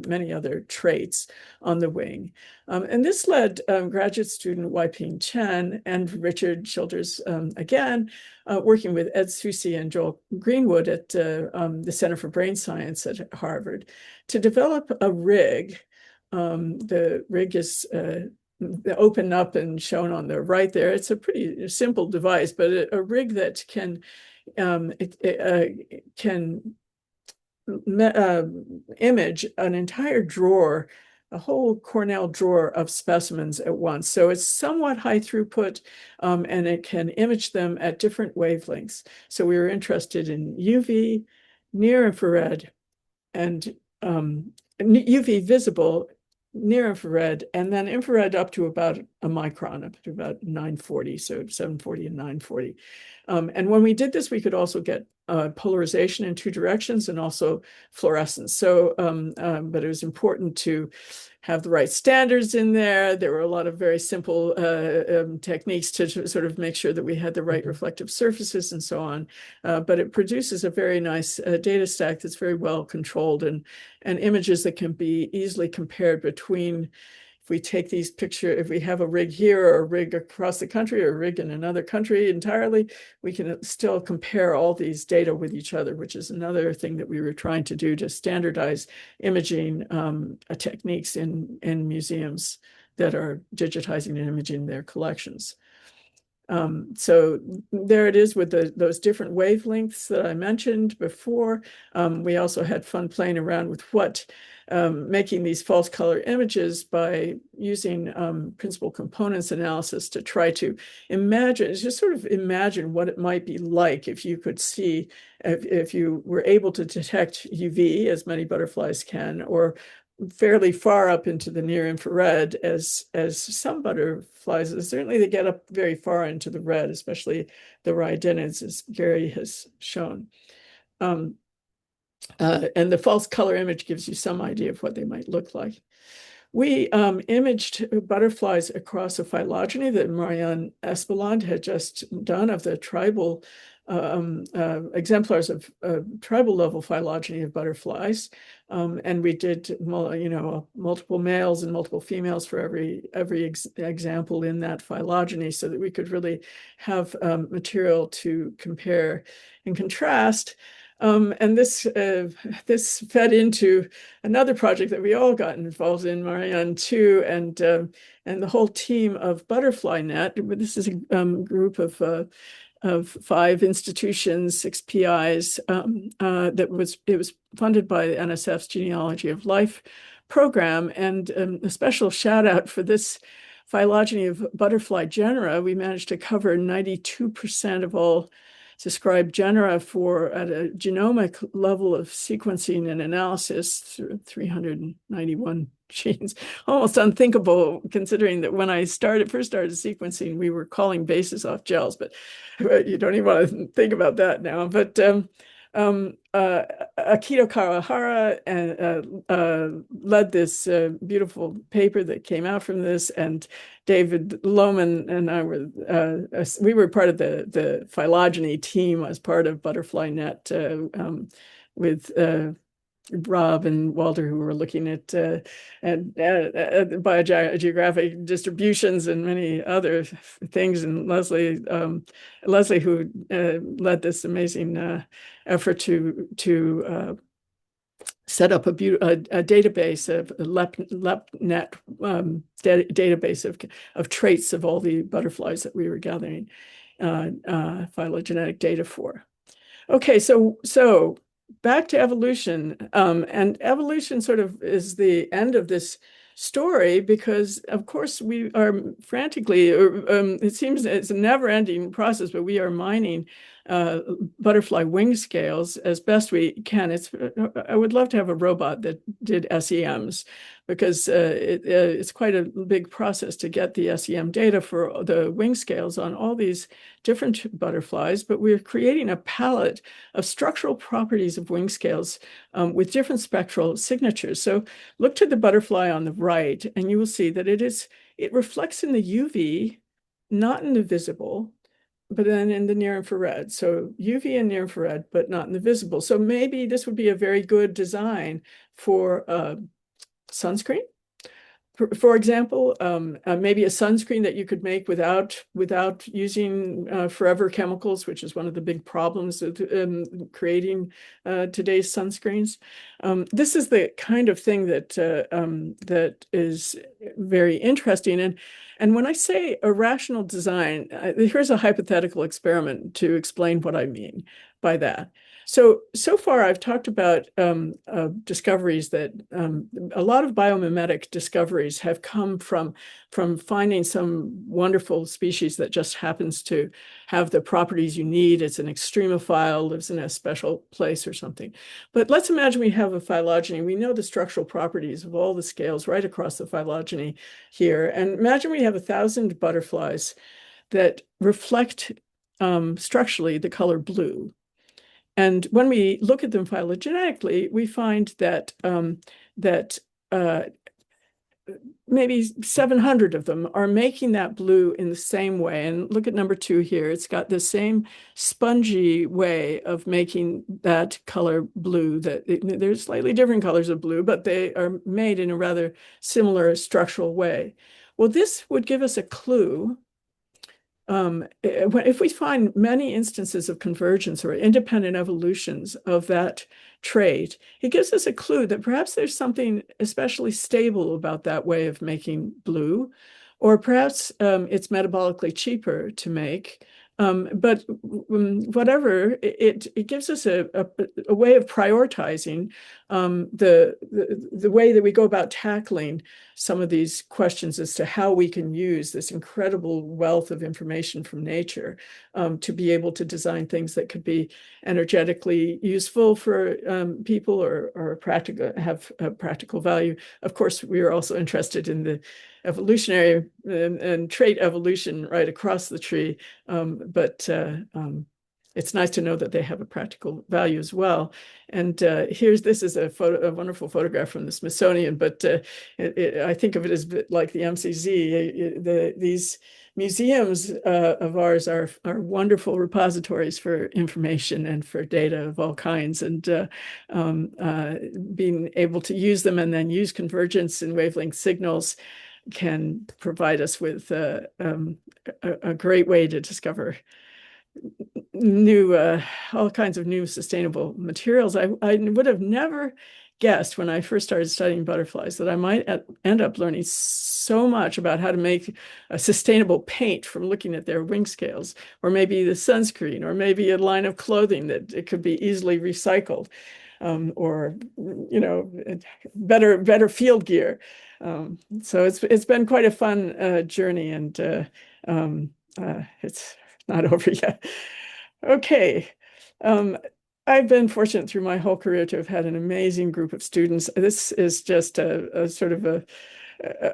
many other traits on the wing. And this led graduate student Wai-Ping Chen and Richard Childers, again, working with Ed Susi and Joel Greenwood at the Center for Brain Science at Harvard, to develop a rig. The rig is open up and shown on the right there. It's a pretty simple device, but a rig that can image an entire drawer, a whole Cornell drawer of specimens at once. So it's somewhat high throughput, and it can image them at different wavelengths. So we were interested in UV, near infrared, and UV visible, near infrared, and then infrared up to about a micron, up to about 940, so 740 and 940. And when we did this, we could also get polarization in two directions and also fluorescence. So, but it was important to have the right standards in there. There were a lot of very simple techniques to sort of make sure that we had the right reflective surfaces and so on. But it produces a very nice data stack that's very well controlled, and images that can be easily compared between, if we take these pictures, if we have a rig here or a rig across the country or a rig in another country entirely, we can still compare all these data with each other, which is another thing that we were trying to do to standardize imaging techniques in museums that are digitizing and imaging their collections. So there it is with those different wavelengths that I mentioned before. We also had fun playing around with making these false color images by using principal components analysis to try to just sort of imagine what it might be like if you could see, if you were able to detect UV, as many butterflies can, or fairly far up into the near infrared, as some butterflies. Certainly they get up very far into the red, especially the rhyadinids, as Gary has shown. And the false color image gives you some idea of what they might look like. We imaged butterflies across a phylogeny that Marianne Espeland had just done of the tribal exemplars of tribal level phylogeny of butterflies. And we did, multiple males and multiple females for every example in that phylogeny, so that we could really have material to compare and contrast. And this fed into another project that we all got involved in, Marianne too, and the whole team of Butterfly Net. This is a group of 5 institutions, 6 PIs. It was funded by the NSF's Genealogy of Life program, and a special shout out for this phylogeny of butterfly genera. We managed to cover 92% of all described genera at a genomic level of sequencing and analysis through 391 genes. Almost unthinkable, considering that when I first started sequencing, we were calling bases off gels, but you don't even want to think about that now. But Akito Kawahara led this beautiful paper that came out from this, and David Lohman and I were part of the phylogeny team as part of Butterfly Net, with Rob and Walter, who were looking at biogeographic distributions and many other things, and Leslie, who led this amazing effort to set up a database of LepNet database of traits of all the butterflies that we were gathering phylogenetic data for. Okay, so back to evolution, and evolution sort of is the end of this story, because of course we are frantically, it seems it's a never-ending process, but we are mining uh, butterfly wing scales as best we can. I would love to have a robot that did SEMs because it's quite a big process to get the SEM data for the wing scales on all these different butterflies. But we're creating a palette of structural properties of wing scales with different spectral signatures. So look to the butterfly on the right, and you will see that it reflects in the UV, not in the visible, but then in the near infrared. So UV and near infrared, but not in the visible. So maybe this would be a very good design for sunscreen. For example, maybe a sunscreen that you could make without using forever chemicals, which is one of the big problems with creating today's sunscreens. This is the kind of thing that is very interesting. And when I say a rational design, here's a hypothetical experiment to explain what I mean by that. So far, I've talked about discoveries that a lot of biomimetic discoveries have come from finding some wonderful species that just happens to have the properties you need. It's an extremophile, lives in a special place or something. But let's imagine we have a phylogeny. We know the structural properties of all the scales right across the phylogeny here. And imagine we have 1,000 butterflies that reflect structurally the color blue. And when we look at them phylogenetically, we find that uh, maybe 700 of them are making that blue in the same way. And look at number 2 here. It's got the same spongy way of making that color blue. There's slightly different colors of blue, but they are made in a rather similar structural way. Well, this would give us a clue. If we find many instances of convergence or independent evolutions of that trait, it gives us a clue that perhaps there's something especially stable about that way of making blue, or perhaps it's metabolically cheaper to make. But whatever, it gives us a way of prioritizing the way that we go about tackling some of these questions as to how we can use this incredible wealth of information from nature to be able to design things that could be energetically useful for people or practical, have a practical value. Of course, we are also interested in the evolutionary and trait evolution right across the tree, but it's nice to know that they have a practical value as well. And this is a wonderful photograph from the Smithsonian, but I think of it as a bit like the MCZ. These museums of ours are wonderful repositories for information and for data of all kinds, and being able to use them and then use convergence and wavelength signals can provide us with a great way to discover all kinds of new sustainable materials. I would have never guessed when I first started studying butterflies that I might end up learning so much about how to make a sustainable paint from looking at their wing scales, or maybe the sunscreen, or maybe a line of clothing that it could be easily recycled, or better field gear. So it's been quite a fun journey, and it's not over yet. Okay. I've been fortunate through my whole career to have had an amazing group of students. This is just a sort of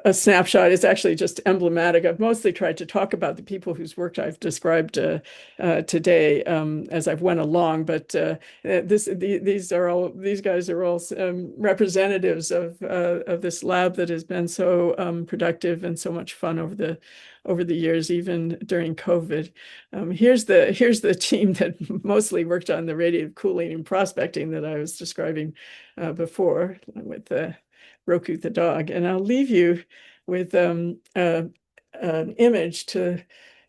a snapshot. It's actually just emblematic. I've mostly tried to talk about the people whose work I've described today as I've went along, but these guys are all representatives of this lab that has been so productive and so much fun over the years, even during COVID. Here's the team that mostly worked on the radiative cooling and prospecting that I was describing before with Roku the dog. And I'll leave you with an image to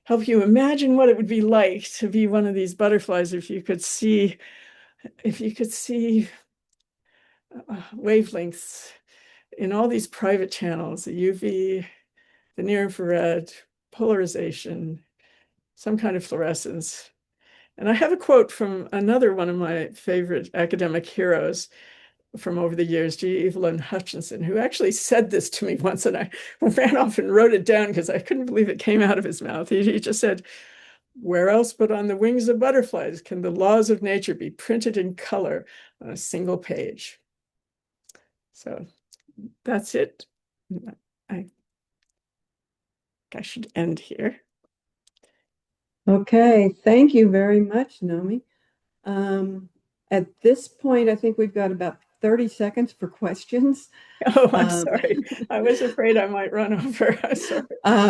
help you imagine what it would be like to be one of these butterflies if you could see wavelengths in all these private channels, the UV, the near infrared, polarization, some kind of fluorescence. And I have a quote from another one of my favorite academic heroes from over the years, G. Evelyn Hutchinson, who actually said this to me once, and I ran off and wrote it down because I couldn't believe it came out of his mouth. He just said, Where else but on the wings of butterflies can the laws of nature be printed in color on a single page? So that's it. I, I should end here. Okay, thank you very much, Naomi. Um, at this point, I think we've got about 30 seconds for questions. Oh, I'm Um, sorry. I was afraid I might run over. I'm sorry. I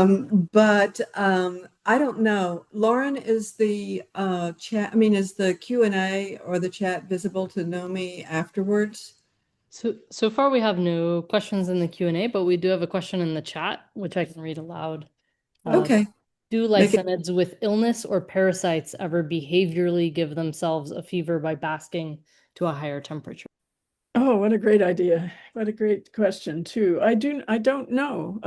don't know. Lauren, is the chat, I mean, is the Q&A or the chat visible to Naomi afterwards? So far we have no questions in the Q&A, but we do have a question in the chat, which I can read aloud. Okay, Do make it. lysinids with illness or parasites ever behaviorally give themselves a fever by basking to a higher temperature? Oh, what a great idea. What a great question too. I don't know.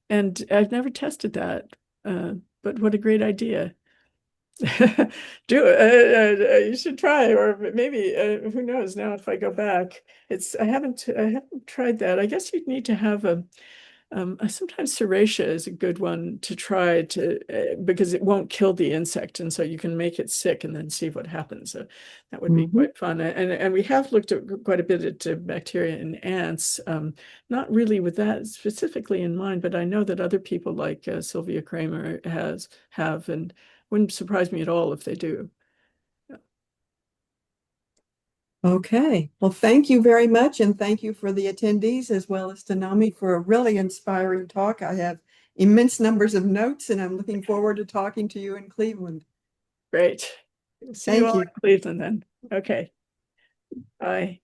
And I've never tested that. But what a great idea. Do it. You should try, or maybe who knows now if I go back. I haven't tried that. I guess you'd need to have sometimes serratia is a good one to try because it won't kill the insect, and so you can make it sick and then see what happens. So that would be Mhm. quite fun. And we have looked at quite a bit at bacteria in ants, not really with that specifically in mind, but I know that other people like Sylvia Kramer have, and wouldn't surprise me at all if they do. Okay, well, thank you very much, and thank you for the attendees as well as to Naomi for a really inspiring talk. I have immense numbers of notes, and I'm looking forward to talking to you in Cleveland. Great. See you Thank all you. in Cleveland then. Okay. Bye.